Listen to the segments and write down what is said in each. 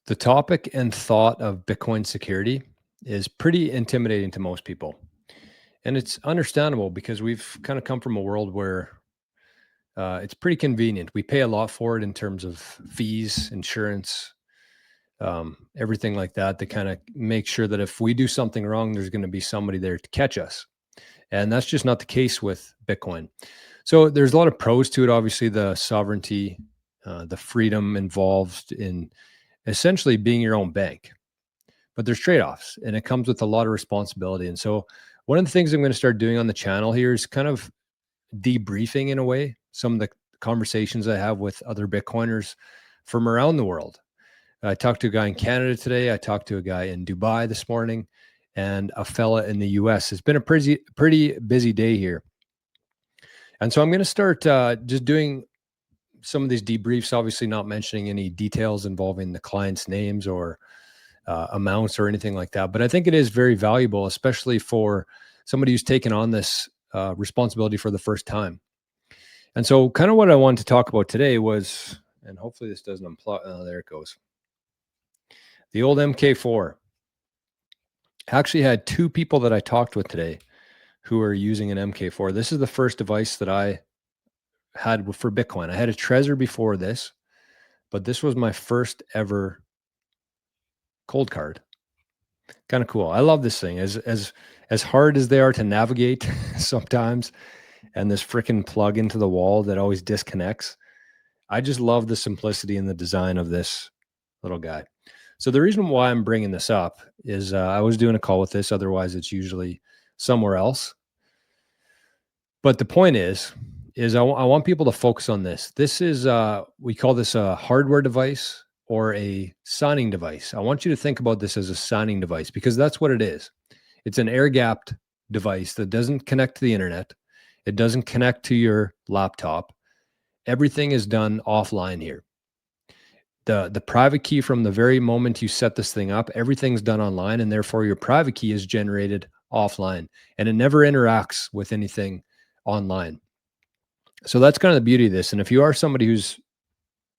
The topic and thought of Bitcoin security is pretty intimidating to most people. And it's understandable because we've kind of come from a world where it's pretty convenient. We pay a lot for it in terms of fees, insurance, everything like that, to kind of make sure that if we do something wrong, there's going to be somebody there to catch us. And that's just not the case with Bitcoin. So there's a lot of pros to it. Obviously, the sovereignty, the freedom involved in essentially being your own bank. But there's trade-offs and it comes with a lot of responsibility. And so one of the things I'm going to start doing on the channel here is kind of debriefing, in a way, some of the conversations I have with other Bitcoiners from around the world. I talked to a guy in Canada today. I talked to a guy in Dubai this morning, and a fella in the US. It's been a pretty busy day here. And so I'm going to start just doing some of these debriefs, obviously not mentioning any details involving the client's names or amounts or anything like that. But I think it is very valuable, especially for somebody who's taken on this responsibility for the first time. And so kind of what I wanted to talk about today was, and hopefully this doesn't unplug. Oh, there it goes. The old MK4. I actually had two people that I talked with today who are using an MK4. This is the first device that I had for Bitcoin. I had a Trezor before this, but this was my first ever cold card. Kind of cool. I love this thing. As hard as they are to navigate sometimes, and this freaking plug into the wall that always disconnects, I just love the simplicity and the design of this little guy. So the reason why I'm bringing this up is I was doing a call with this. Otherwise, it's usually somewhere else. But the point is I want people to focus on this. This is, we call this a hardware device or a signing device. I want you to think about this as a signing device because that's what it is. It's an air-gapped device that doesn't connect to the internet. It doesn't connect to your laptop. Everything is done offline here. The private key, from the very moment you set this thing up, everything's done online, and therefore your private key is generated offline, and it never interacts with anything online. So that's kind of the beauty of this. And if you are somebody who's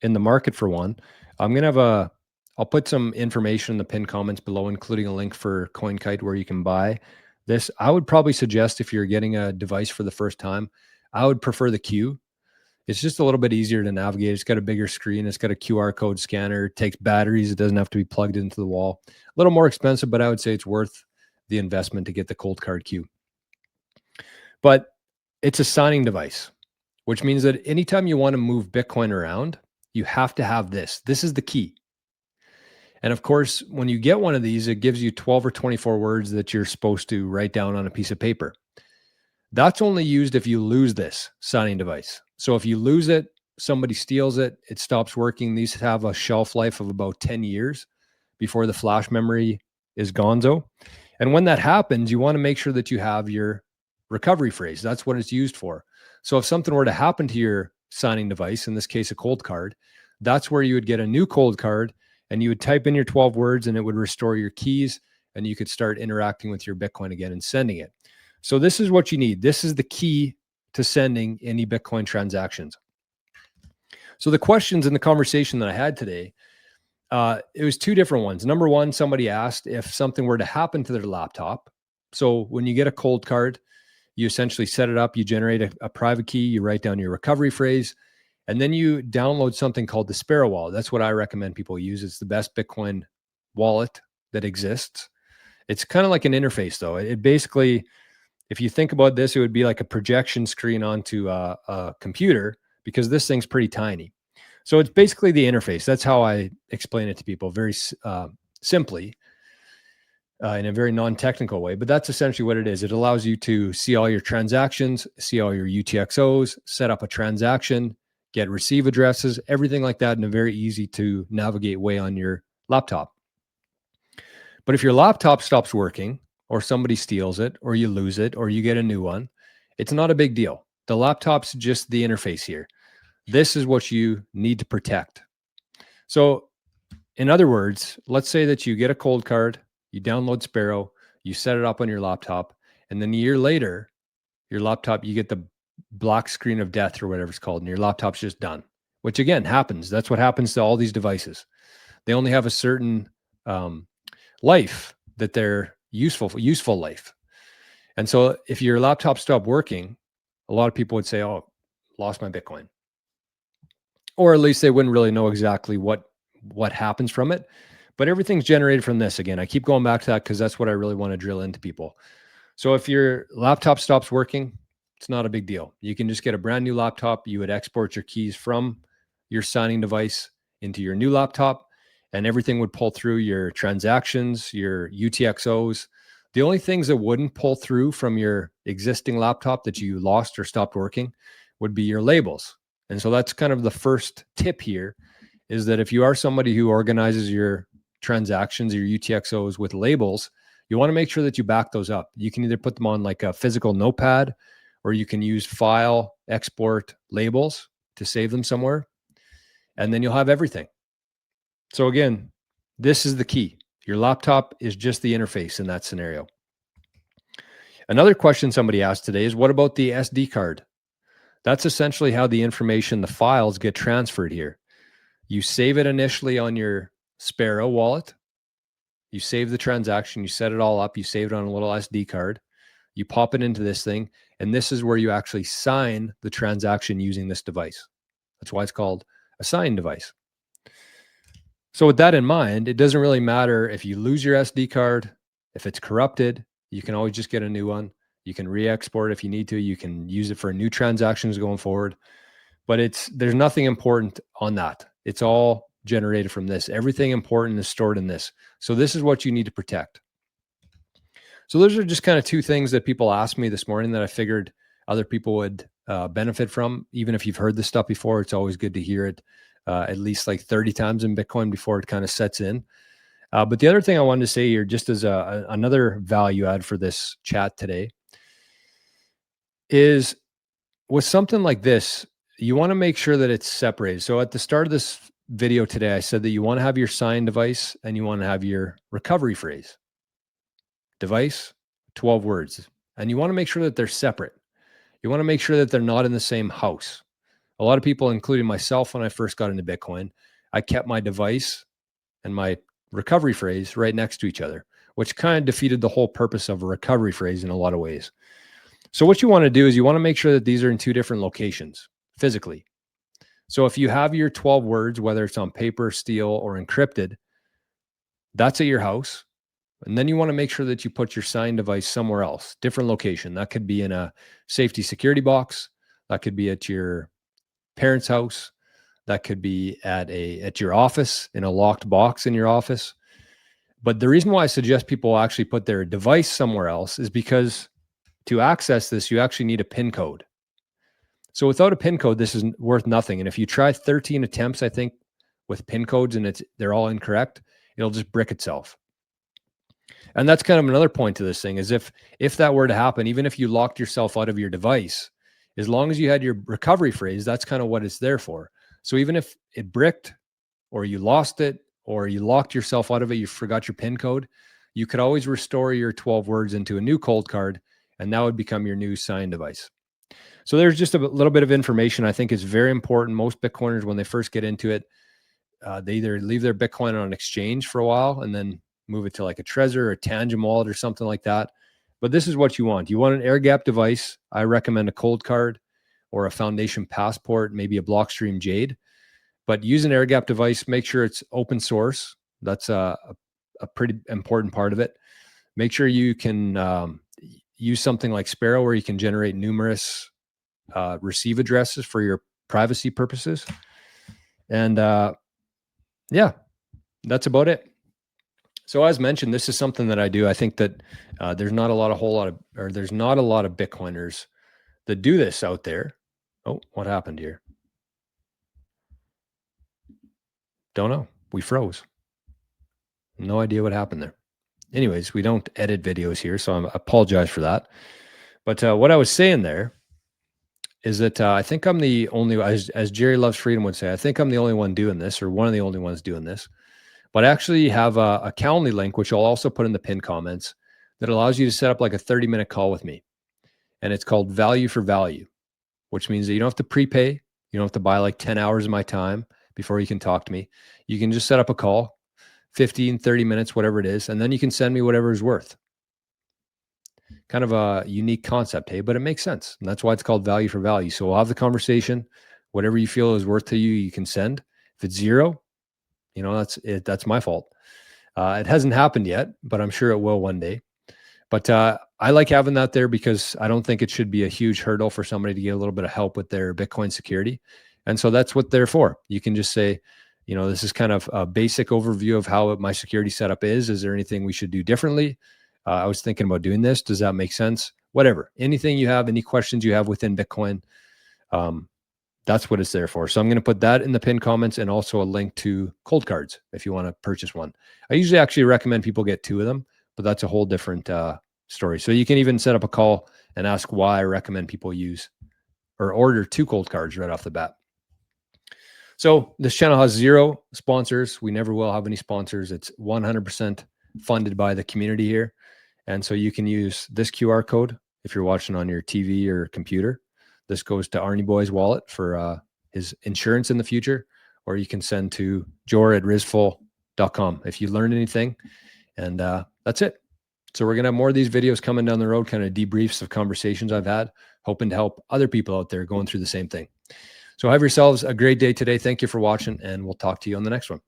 in the market for one, I'm going to I'll put some information in the pinned comments below, including a link for CoinKite where you can buy this. I would probably suggest, if you're getting a device for the first time, I would prefer the Q. It's just a little bit easier to navigate. It's got a bigger screen. It's got a QR code scanner. It takes batteries. It doesn't have to be plugged into the wall. A little more expensive, but I would say it's worth the investment to get the cold card Q. But it's a signing device, which means that anytime you want to move Bitcoin around, you have to have this. This is the key. And of course, when you get one of these, it gives you 12 or 24 words that you're supposed to write down on a piece of paper. That's only used if you lose this signing device. So if you lose it, somebody steals it, it stops working. These have a shelf life of about 10 years before the flash memory is gonzo. And when that happens, you want to make sure that you have your recovery phrase. That's what it's used for. So if something were to happen to your signing device, in this case, a cold card, that's where you would get a new cold card and you would type in your 12 words and it would restore your keys and you could start interacting with your Bitcoin again and sending it. So this is what you need. This is the key to sending any Bitcoin transactions. So the questions in the conversation that I had today, it was two different ones. Number one, somebody asked if something were to happen to their laptop. So when you get a cold card, you essentially set it up, you generate a private key, you write down your recovery phrase, and then you download something called the Sparrow wallet. That's what I recommend people use. It's the best Bitcoin wallet that exists. It's kind of like an interface, though. It basically, if you think about this, it would be like a projection screen onto a computer, because this thing's pretty tiny. So it's basically the interface. That's how I explain it to people, very simply, in a very non-technical way. But that's essentially what it is. It allows you to see all your transactions, see all your UTXOs, set up a transaction, get receive addresses, everything like that in a very easy to navigate way on your laptop. But if your laptop stops working, or somebody steals it, or you lose it, or you get a new one, it's not a big deal. The laptop's just the interface here. This is what you need to protect. So in other words, let's say that you get a cold card, you download Sparrow, you set it up on your laptop, and then a year later, your laptop, you get the black screen of death or whatever it's called, and your laptop's just done, which again happens. That's what happens to all these devices. They only have a certain um, life that they're useful life. And so if your laptop stopped working, a lot of people would say, "Oh, lost my Bitcoin," or at least they wouldn't really know exactly what happens from it. But everything's generated from this. Again, I keep going back to that because that's what I really want to drill into people. So if your laptop stops working, it's not a big deal. You can just get a brand new laptop. You would export your keys from your signing device into your new laptop, and everything would pull through your transactions, your UTXOs. The only things that wouldn't pull through from your existing laptop that you lost or stopped working would be your labels. And so that's kind of the first tip here, is that if you are somebody who organizes your transactions, your UTXOs with labels, you want to make sure that you back those up. You can either put them on like a physical notepad, or you can use file export labels to save them somewhere, and then you'll have everything. So again, this is the key. Your laptop is just the interface in that scenario. Another question somebody asked today is, what about the SD card? That's essentially how the information, the files get transferred here. You save it initially on your Sparrow wallet. You save the transaction, you set it all up, you save it on a little SD card, you pop it into this thing, and this is where you actually sign the transaction using this device. That's why it's called a sign device. So with that in mind, it doesn't really matter if you lose your SD card, if it's corrupted, you can always just get a new one. You can re-export if you need to. You can use it for new transactions going forward. But there's nothing important on that. It's all generated from this. Everything important is stored in this. So this is what you need to protect. So those are just kind of two things that people asked me this morning that I figured other people would benefit from. Even if you've heard this stuff before, it's always good to hear it at least like 30 times in Bitcoin before it kind of sets in. But the other thing I wanted to say here, just as another value add for this chat today, is with something like this, you want to make sure that it's separated. So at the start of this video today, I said that you want to have your sign device and you want to have your recovery phrase. Device, 12 words. And you want to make sure that they're separate. You want to make sure that they're not in the same house. A lot of people, including myself, when I first got into Bitcoin, I kept my device and my recovery phrase right next to each other, which kind of defeated the whole purpose of a recovery phrase in a lot of ways. So what you want to do is you want to make sure that these are in two different locations physically. So if you have your 12 words, whether it's on paper, steel, or encrypted, that's at your house. And then you want to make sure that you put your sign device somewhere else, different location. That could be in a safety security box. That could be at your parents' house. That could be at your office, in a locked box in your office. But the reason why I suggest people actually put their device somewhere else is because to access this, you actually need a PIN code. So without a PIN code, this is worth nothing. And if you try 13 attempts, I think, with PIN codes and they're all incorrect, it'll just brick itself. And that's kind of another point to this thing, is if that were to happen, even if you locked yourself out of your device, as long as you had your recovery phrase, that's kind of what it's there for. So even if it bricked, or you lost it, or you locked yourself out of it, you forgot your PIN code, you could always restore your 12 words into a new cold card, and that would become your new sign device. So there's just a little bit of information I think is very important. Most Bitcoiners, when they first get into it, they either leave their Bitcoin on an exchange for a while and then move it to like a Trezor or a Tangent wallet or something like that. But this is what you want. You want an air gap device. I recommend a cold card or a Foundation Passport, maybe a Blockstream Jade. But use an air gap device. Make sure it's open source. That's a pretty important part of it. Make sure you can use something like Sparrow, where you can generate numerous receive addresses for your privacy purposes. And yeah, that's about it. So as mentioned, this is something that I do. I think that there's not a lot of Bitcoiners that do this out there. Oh, what happened here? Don't know. We froze. No idea what happened there. Anyways, we don't edit videos here, so I apologize for that. But what I was saying there is that I think I'm the only, as Jerry Loves Freedom would say, I think I'm the only one doing this, or one of the only ones doing this. But I actually have a Calendly link, which I'll also put in the pinned comments, that allows you to set up like a 30-minute call with me. And it's called Value for Value, which means that you don't have to prepay. You don't have to buy like 10 hours of my time before you can talk to me. You can just set up a call. 15, 30 minutes, whatever it is. And then you can send me whatever is worth. Kind of a unique concept, hey, but it makes sense. And that's why it's called value for value. So we'll have the conversation. Whatever you feel is worth to you, you can send. If it's zero, that's it. That's my fault. It hasn't happened yet, but I'm sure it will one day. But I like having that there because I don't think it should be a huge hurdle for somebody to get a little bit of help with their Bitcoin security. And so that's what they're for. You can just say, this is kind of a basic overview of how my security setup is. Is there anything we should do differently? I was thinking about doing this. Does that make sense? Whatever. Anything you have, any questions you have within Bitcoin, that's what it's there for. So I'm going to put that in the pinned comments and also a link to cold cards if you want to purchase one. I usually actually recommend people get 2 of them, but that's a whole different story. So you can even set up a call and ask why I recommend people use or order 2 cold cards right off the bat. So this channel has 0 sponsors. We never will have any sponsors. It's 100% funded by the community here. And so you can use this QR code if you're watching on your TV or computer. This goes to Arnie Boy's wallet for his insurance in the future, or you can send to jor@rizful.com if you learned anything. And that's it. So we're going to have more of these videos coming down the road, kind of debriefs of conversations I've had, hoping to help other people out there going through the same thing. So have yourselves a great day today. Thank you for watching, and we'll talk to you on the next one.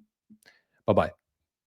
Bye-bye.